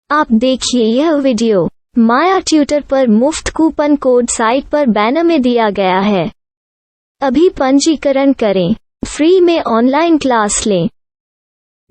आप देखिए यह वीडियो माया ट्यूटर पर मुफ्त कूपन कोड साइट पर बैनर में दिया गया है। अभी पंजीकरण करें, फ्री में ऑनलाइन क्लास लें।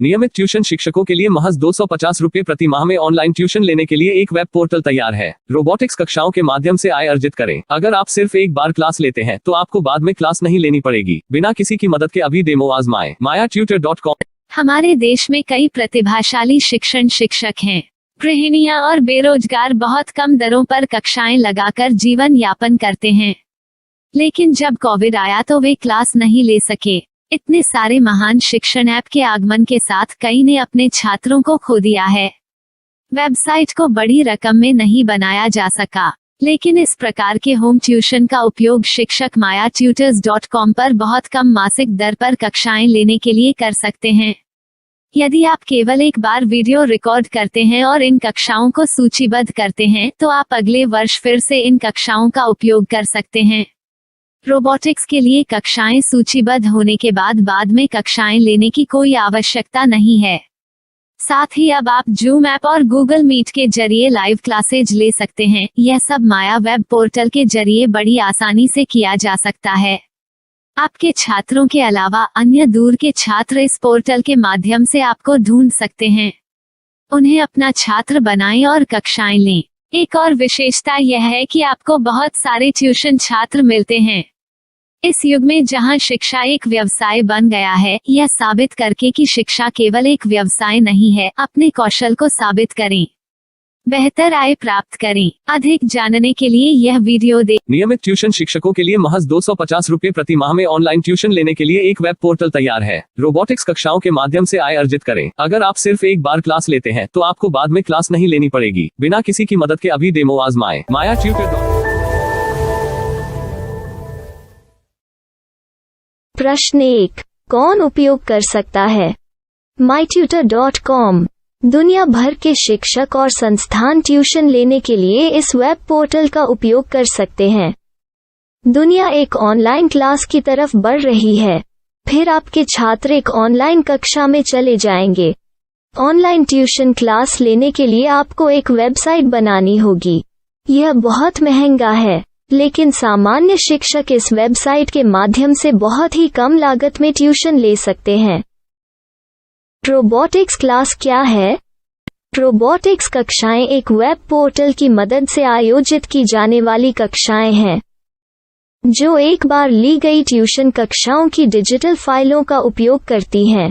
नियमित ट्यूशन शिक्षकों के लिए महज 250 रुपये प्रति माह में ऑनलाइन ट्यूशन लेने के लिए एक वेब पोर्टल तैयार है। रोबोटिक्स कक्षाओं के माध्यम से आय अर्जित करें। अगर आप सिर्फ एक बार क्लास लेते हैं तो आपको बाद में क्लास नहीं लेनी पड़ेगी। बिना किसी की मदद के अभी डेमो आजमाएं। mayatutor.com। हमारे देश में कई प्रतिभाशाली शिक्षक हैं। गृहिणियां और बेरोजगार बहुत कम दरों पर कक्षाएं लगाकर जीवन यापन करते हैं, लेकिन जब कोविड आया तो वे क्लास नहीं ले सके। इतने सारे महान शिक्षण ऐप के आगमन के साथ कई ने अपने छात्रों को खो दिया है। वेबसाइट को बड़ी रकम में नहीं बनाया जा सका, लेकिन इस प्रकार के होम ट्यूशन का उपयोग शिक्षक mayatutors.com पर बहुत कम मासिक दर पर कक्षाएं लेने के लिए कर सकते हैं। यदि आप केवल एक बार वीडियो रिकॉर्ड करते हैं और इन कक्षाओं को सूचीबद्ध करते हैं तो आप अगले वर्ष फिर से इन कक्षाओं का उपयोग कर सकते हैं। रोबोटिक्स के लिए कक्षाएं सूचीबद्ध होने के बाद में कक्षाएं लेने की कोई आवश्यकता नहीं है। साथ ही अब आप जूम ऐप और गूगल मीट के जरिए लाइव क्लासेज ले सकते हैं। यह सब माया वेब पोर्टल के जरिए बड़ी आसानी से किया जा सकता है। आपके छात्रों के अलावा अन्य दूर के छात्र इस पोर्टल के माध्यम से आपको ढूंढ सकते हैं। उन्हें अपना छात्र बनाएं और कक्षाएं लें। एक और विशेषता यह है कि आपको बहुत सारे ट्यूशन छात्र मिलते हैं। इस युग में जहां शिक्षा एक व्यवसाय बन गया है, यह साबित करके कि शिक्षा केवल एक व्यवसाय नहीं है, अपने कौशल को साबित करें, बेहतर आय प्राप्त करें। अधिक जानने के लिए यह वीडियो देखें। नियमित ट्यूशन शिक्षकों के लिए महज 250 रुपये प्रति माह में ऑनलाइन ट्यूशन लेने के लिए एक वेब पोर्टल तैयार है। रोबोटिक्स कक्षाओं के माध्यम से आय अर्जित करें। अगर आप सिर्फ एक बार क्लास लेते हैं तो आपको बाद में क्लास नहीं लेनी पड़ेगी। बिना किसी की मदद के अभी डेमो आजमाएं। mayatutor.com। प्रश्न 1, कौन उपयोग कर सकता है? mytutor.com दुनिया भर के शिक्षक और संस्थान ट्यूशन लेने के लिए इस वेब पोर्टल का उपयोग कर सकते हैं। दुनिया एक ऑनलाइन क्लास की तरफ बढ़ रही है। फिर आपके छात्र एक ऑनलाइन कक्षा में चले जाएंगे। ऑनलाइन ट्यूशन क्लास लेने के लिए आपको एक वेबसाइट बनानी होगी। यह बहुत महंगा है, लेकिन सामान्य शिक्षक इस वेबसाइट के माध्यम से बहुत ही कम लागत में ट्यूशन ले सकते हैं। रोबोटिक्स क्लास क्या है? रोबोटिक्स कक्षाएं एक वेब पोर्टल की मदद से आयोजित की जाने वाली कक्षाएं हैं, जो एक बार ली गई ट्यूशन कक्षाओं की डिजिटल फाइलों का उपयोग करती हैं।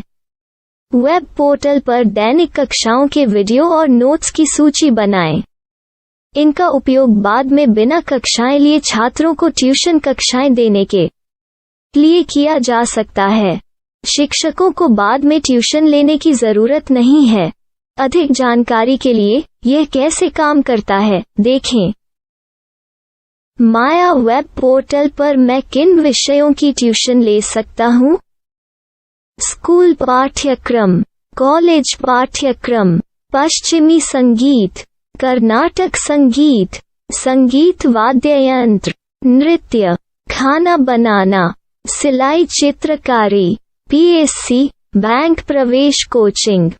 वेब पोर्टल पर दैनिक कक्षाओं के वीडियो और नोट्स की सूची बनाएं। इनका उपयोग बाद में बिना कक्षाएं लिए छात्रों को ट्यूशन कक्षाएं देने के लिए किया जा सकता है। शिक्षकों को बाद में ट्यूशन लेने की जरूरत नहीं है। अधिक जानकारी के लिए यह कैसे काम करता है, देखें। माया वेब पोर्टल पर मैं किन विषयों की ट्यूशन ले सकता हूँ? स्कूल पाठ्यक्रम, कॉलेज पाठ्यक्रम, पश्चिमी संगीत, कर्नाटक संगीत, संगीत वाद्य यंत्र, नृत्य, खाना बनाना, सिलाई चित्रकारी, पीएससी, बैंक प्रवेश कोचिंग,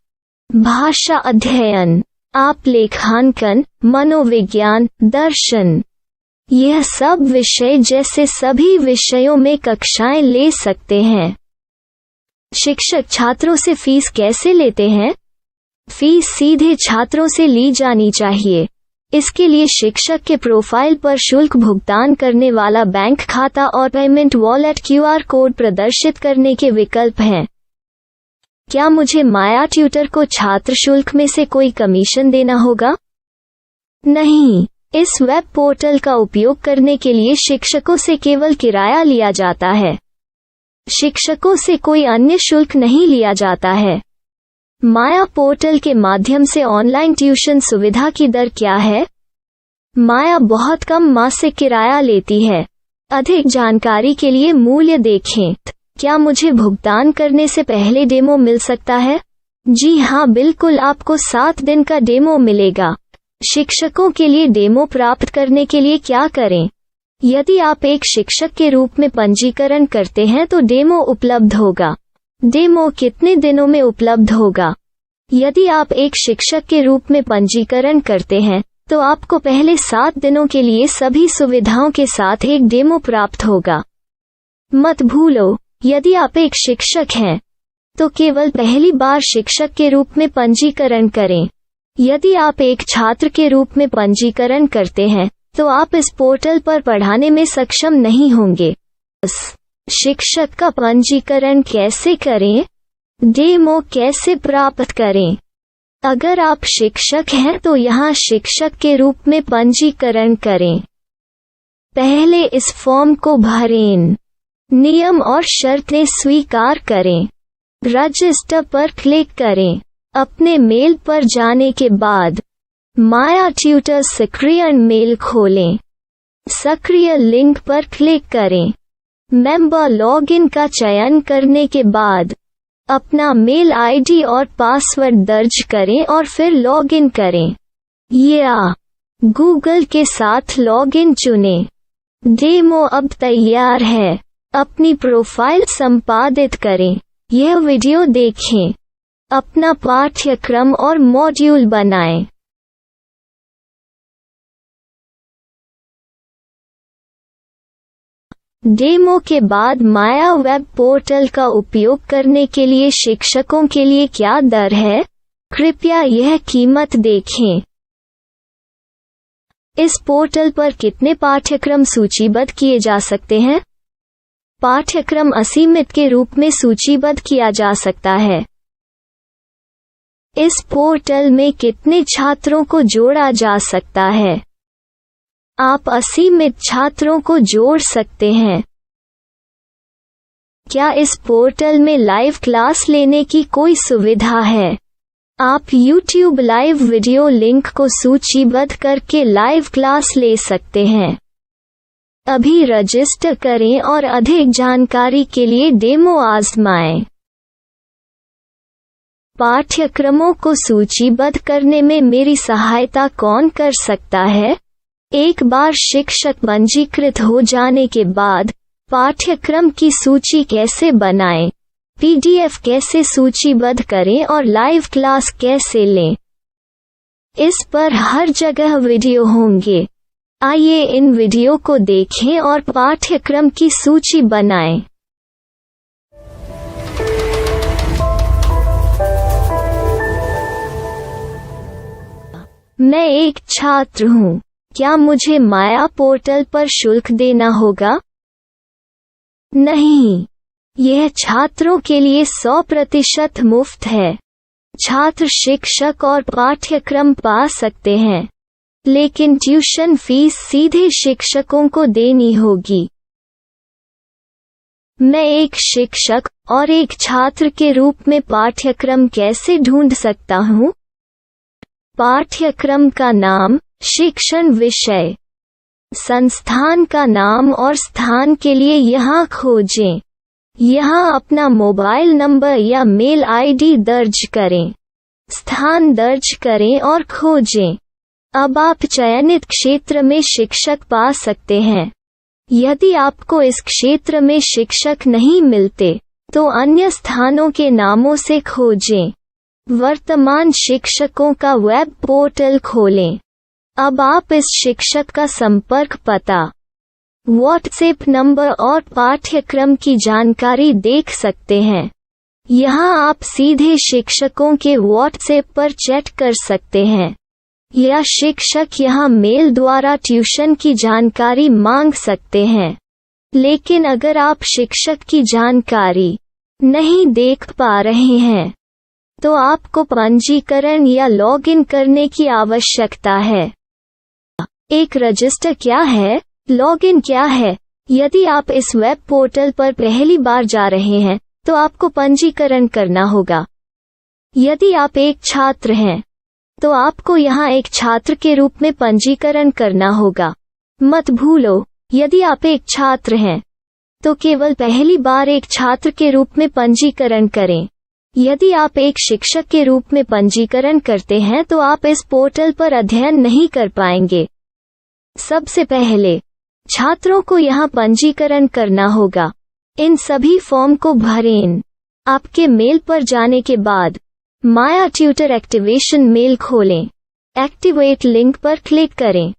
भाषा अध्ययन, आप लेखांकन, मनोविज्ञान, दर्शन। यह सब विषय जैसे सभी विषयों में कक्षाएं ले सकते हैं। शिक्षक छात्रों से फीस कैसे लेते हैं? फीस सीधे छात्रों से ली जानी चाहिए। इसके लिए शिक्षक के प्रोफाइल पर शुल्क भुगतान करने वाला बैंक खाता और पेमेंट वॉलेट क्यूआर कोड प्रदर्शित करने के विकल्प हैं। क्या मुझे माया ट्यूटर को छात्र शुल्क में से कोई कमीशन देना होगा? नहीं, इस वेब पोर्टल का उपयोग करने के लिए शिक्षकों से केवल किराया लिया जाता है। शिक्षकों से कोई अन्य शुल्क नहीं लिया जाता है। माया पोर्टल के माध्यम से ऑनलाइन ट्यूशन सुविधा की दर क्या है? माया बहुत कम मासिक किराया लेती है। अधिक जानकारी के लिए मूल्य देखें। क्या मुझे भुगतान करने से पहले डेमो मिल सकता है? जी हाँ, बिल्कुल, आपको 7 दिन का डेमो मिलेगा। शिक्षकों के लिए डेमो प्राप्त करने के लिए क्या करें? यदि आप एक शिक्षक के रूप में पंजीकरण करते हैं तो डेमो उपलब्ध होगा। डेमो कितने दिनों में उपलब्ध होगा? यदि आप एक शिक्षक के रूप में पंजीकरण करते हैं तो आपको पहले 7 दिनों के लिए सभी सुविधाओं के साथ एक डेमो प्राप्त होगा। मत भूलो, यदि आप एक शिक्षक हैं तो केवल पहली बार शिक्षक के रूप में पंजीकरण करें। यदि आप एक छात्र के रूप में पंजीकरण करते हैं तो आप इस पोर्टल पर पढ़ाने में सक्षम नहीं होंगे। शिक्षक का पंजीकरण कैसे करें? डेमो कैसे प्राप्त करें? अगर आप शिक्षक हैं तो यहाँ शिक्षक के रूप में पंजीकरण करें। पहले इस फॉर्म को भरें। नियम और शर्तें स्वीकार करें। रजिस्टर पर क्लिक करें। अपने मेल पर जाने के बाद माया ट्यूटर सक्रिय मेल खोलें। सक्रिय लिंक पर क्लिक करें। मेंबर लॉगिन का चयन करने के बाद अपना मेल आईडी और पासवर्ड दर्ज करें और फिर लॉगिन करें या गूगल के साथ लॉगिन चुनें। डेमो अब तैयार है। अपनी प्रोफाइल संपादित करें। यह वीडियो देखें। अपना पाठ्यक्रम और मॉड्यूल बनाएं। डेमो के बाद माया वेब पोर्टल का उपयोग करने के लिए शिक्षकों के लिए क्या दर है? कृपया यह कीमत देखें। इस पोर्टल पर कितने पाठ्यक्रम सूचीबद्ध किए जा सकते हैं? पाठ्यक्रम असीमित के रूप में सूचीबद्ध किया जा सकता है। इस पोर्टल में कितने छात्रों को जोड़ा जा सकता है? आप असीमित छात्रों को जोड़ सकते हैं। क्या इस पोर्टल में लाइव क्लास लेने की कोई सुविधा है? आप YouTube लाइव वीडियो लिंक को सूचीबद्ध करके लाइव क्लास ले सकते हैं। अभी रजिस्टर करें और अधिक जानकारी के लिए डेमो आजमाएं। पाठ्यक्रमों को सूचीबद्ध करने में मेरी सहायता कौन कर सकता है? एक बार शिक्षक पंजीकृत हो जाने के बाद पाठ्यक्रम की सूची कैसे बनाएं, PDF कैसे सूचीबद्ध करें और लाइव क्लास कैसे लें, इस पर हर जगह वीडियो होंगे। आइए इन वीडियो को देखें और पाठ्यक्रम की सूची बनाएं। मैं एक छात्र हूँ। क्या मुझे माया पोर्टल पर शुल्क देना होगा? नहीं, यह छात्रों के लिए 100% मुफ्त है। छात्र शिक्षक और पाठ्यक्रम पा सकते हैं, लेकिन ट्यूशन फीस सीधे शिक्षकों को देनी होगी। मैं एक शिक्षक और एक छात्र के रूप में पाठ्यक्रम कैसे ढूंढ सकता हूँ? पाठ्यक्रम का नाम, शिक्षण विषय, संस्थान का नाम और स्थान के लिए यहाँ खोजें। यहाँ अपना मोबाइल नंबर या मेल आईडी दर्ज करें। स्थान दर्ज करें और खोजें। अब आप चयनित क्षेत्र में शिक्षक पा सकते हैं। यदि आपको इस क्षेत्र में शिक्षक नहीं मिलते तो अन्य स्थानों के नामों से खोजें। वर्तमान शिक्षकों का वेब पोर्टल खोलें। अब आप इस शिक्षक का संपर्क पता, व्हाट्सएप नंबर और पाठ्यक्रम की जानकारी देख सकते हैं। यहाँ आप सीधे शिक्षकों के व्हाट्सएप पर चैट कर सकते हैं या शिक्षक यहाँ मेल द्वारा ट्यूशन की जानकारी मांग सकते हैं। लेकिन अगर आप शिक्षक की जानकारी नहीं देख पा रहे हैं तो आपको पंजीकरण या लॉगिन करने की आवश्यकता है। एक रजिस्टर क्या है? लॉगिन क्या है? यदि आप इस वेब पोर्टल पर पहली बार जा रहे हैं तो आपको पंजीकरण करना होगा। यदि आप एक छात्र हैं तो आपको यहाँ एक छात्र के रूप में पंजीकरण करना होगा। मत भूलो, यदि आप एक छात्र हैं तो केवल पहली बार एक छात्र के रूप में पंजीकरण करें। यदि आप एक शिक्षक के रूप में पंजीकरण करते हैं तो आप इस पोर्टल पर अध्ययन नहीं कर पाएंगे। सबसे पहले छात्रों को यहाँ पंजीकरण करना होगा। इन सभी फॉर्म को भरें। आपके मेल पर जाने के बाद माया ट्यूटर एक्टिवेशन मेल खोलें। एक्टिवेट लिंक पर क्लिक करें।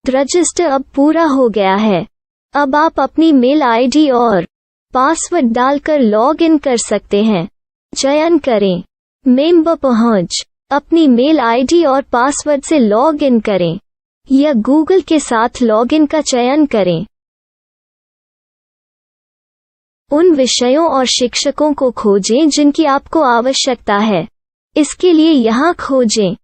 रजिस्टर अब पूरा हो गया है। अब आप अपनी मेल आईडी और पासवर्ड डालकर लॉग इन कर सकते हैं। चयन करें मेंबर पहुंच। अपनी मेल आईडी और पासवर्ड से लॉग इन करें या गूगल के साथ लॉग इन का चयन करें। उन विषयों और शिक्षकों को खोजें जिनकी आपको आवश्यकता है। इसके लिए यहाँ खोजें।